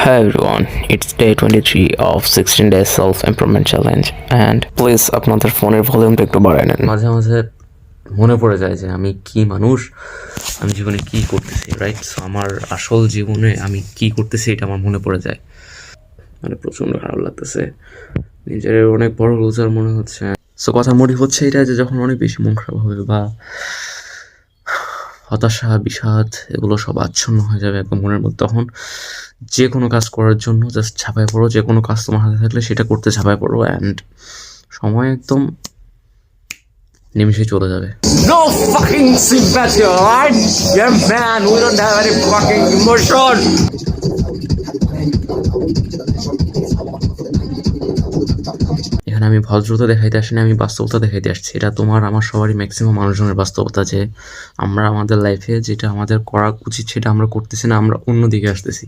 Hi everyone, it's day 23 of 16 days self-improvement challenge and please আপনাদের ফোনের ভলিউমটা একটু বাড়ায় নেন। মাঝে মাঝে মনে পড়ে যায় যে আমি কি মানুষ, আমি জীবনে কি করতেছি, রাইট? সো আমার আসল জীবনে আমি কি করতেছি এটা আমার মনে পড়ে যায়, মানে প্রচণ্ড খারাপ লাগতেছে, নিজের অনেক বড় লুজার মনে হচ্ছে। সো কথার মোটিভ হচ্ছে এটা যে যখন অনেক বেশি মন খারাপ হবে বা হতাশা বিষাদ এগুলো সব আচ্ছন্ন হয়ে যাবে একদম মনের মধ্যে, তখন যে কোনো কাজ করার জন্য জাস্ট ঝাঁপায় পড়ো। যে কোনো কাজ তোমার হাতে থাকলে সেটা করতে ঝাঁপায় পড়ো, অ্যান্ড সময় একদম নিমিষে চলে যাবে। No fucking sympathy, alright? Yeah, man, we don't have any fucking emotion. এখানে আমি ভদ্রতা দেখাইতে আসিনি, আমি বাস্তবতা দেখাইতে আসছি। এটা তোমার আমার সবারই ম্যাক্সিমাম মানুষজনের বাস্তবতা, যে আমরা আমাদের লাইফে যেটা আমাদের করা উচিত সেটা আমরা করতেছি না, আমরা অন্যদিকে আসতেছি।